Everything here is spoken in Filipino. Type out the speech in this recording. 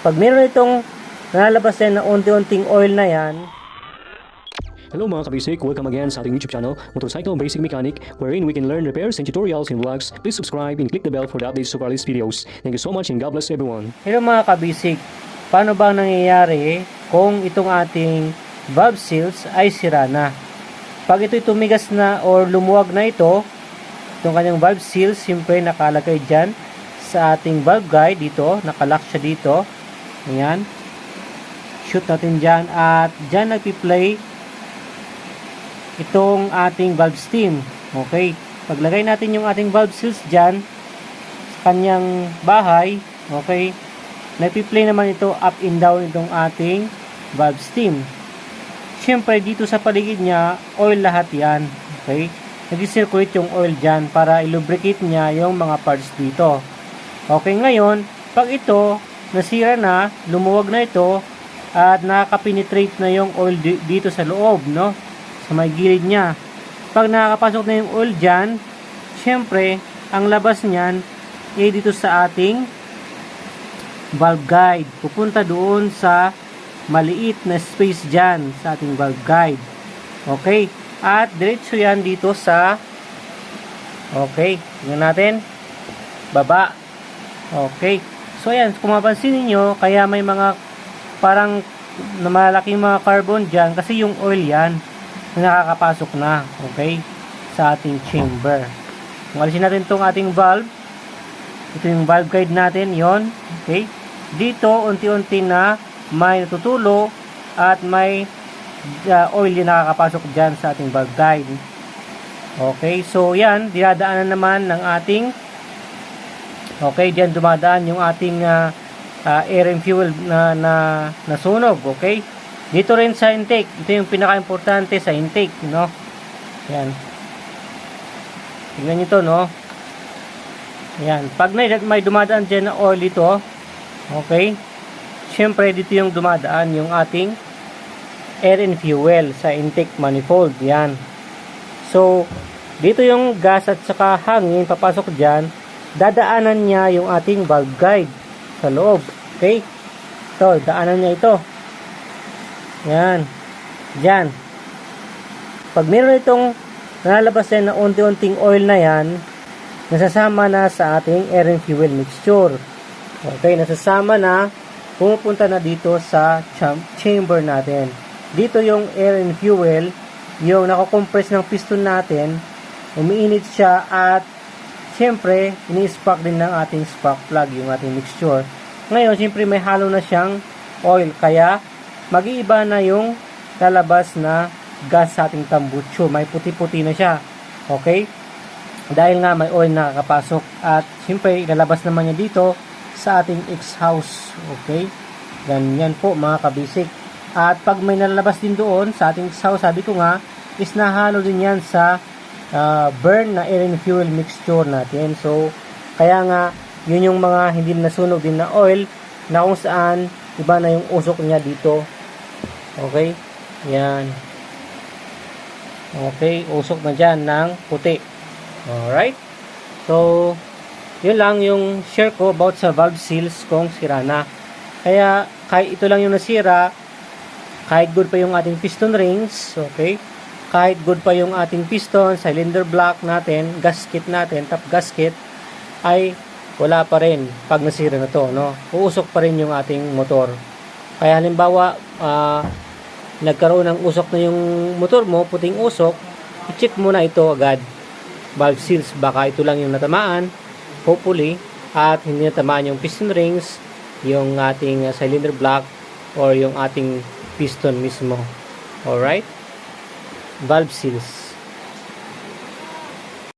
Pag meron itong nalabas yan na unti-unting oil na yan. Hello mga kabisik, welcome again sa ating YouTube channel, Motorcycle Basic Mechanic, wherein we can learn repairs and tutorials and vlogs. Please subscribe and click the bell for the updates of our latest videos. Thank you so much and God bless everyone. Hello mga kabisik, paano ba nangyayari kung itong ating valve seals ay sira na? Pag ito'y tumigas na or lumuwag na itong kanyang valve seals, siyempre nakalagay dyan sa ating valve guide dito, nakalock siya dito. Ayan, shoot natin dyan at dyan nagpi-play itong ating valve stem. Okay, paglagay natin yung ating valve seals dyan sa kanyang bahay, okay, nagpi-play naman ito up and down itong ating valve stem. Siyempre dito sa paligid niya, oil lahat yan. Okay, nag-circulate yung oil dyan para i-lubricate niya yung mga parts dito. Okay, ngayon pag ito nasira na, lumuwag na ito at nakaka-penetrate na yung oil dito sa loob, no, sa may gilid niya. Pag nakakapasok na yung oil dyan, syempre ang labas niyan ay dito sa ating valve guide, pupunta doon sa maliit na space dyan sa ating valve guide. Okay, at diretso yan dito sa, okay, tingnan natin, baba. Okay, so ayan, kung mapansin niyo, kaya may mga parang na malaking mga carbon dyan kasi yung oil yan na nakakapasok na, okay, sa ating chamber. Kung alisin natin itong ating valve, ito yung valve guide natin, yon. Okay, dito unti-unti na may natutulo at may oil yung nakakapasok dyan sa ating valve guide. Okay, so yan, dinadaanan naman ng ating, okay, dyan dumadaan yung ating air and fuel na sunog. Okay, dito rin sa intake, ito yung pinaka-importante sa intake, no? Yan. Tingnan nyo to, no? Yan. Pag may dumadaan dyan na oil dito, okay, syempre dito yung dumadaan yung ating air and fuel sa intake manifold. Yan. So, dito yung gas at saka hangin papasok dyan, dadaanan niya yung ating valve guide sa loob. Okay? Ito, daanan niya ito. Yan. Diyan. Pag meron itong nalabas yan na unti-unting oil na yan, nasasama na sa ating air and fuel mixture. Okay, nasasama na, pumupunta na dito sa chamber natin. Dito yung air and fuel, yung nako-compress ng piston natin, umiinit siya at syempre, ini-spark din ng ating spark plug yung ating mixture. Ngayon, syempre may halo na siyang oil, kaya mag-iiba na yung lalabas na gas sa ating tambucho. May puti-puti na siya. Okay? Dahil nga may oil na nakakapasok. At siyempre, lalabas naman niya dito sa ating exhaust. Okay? Ganyan po mga kabisik. At pag may nalalabas din doon sa ating exhaust, sabi ko nga, is nahalo din yan sa burn na air and fuel mixture natin. So, kaya nga, yun yung mga hindi nasunog din na oil na kung saan iba na yung usok niya dito. Okay? Yan. Okay, usok na dyan ng puti. Alright? So, yun lang yung share ko about sa valve seals kung sira na. Kaya, kahit ito lang yung nasira, kahit good pa yung ating piston rings, okay? Kahit good pa yung ating piston, cylinder block natin, gasket natin, top gasket, ay wala pa rin pag nasira na to, no? Uusok pa rin yung ating motor. Kaya halimbawa, nagkaroon ng usok na yung motor mo, puting usok, i-check mo na ito agad. Valve seals, baka ito lang yung natamaan, hopefully, at hindi natamaan yung piston rings, yung ating cylinder block, or yung ating piston mismo. Alright? Valve seals.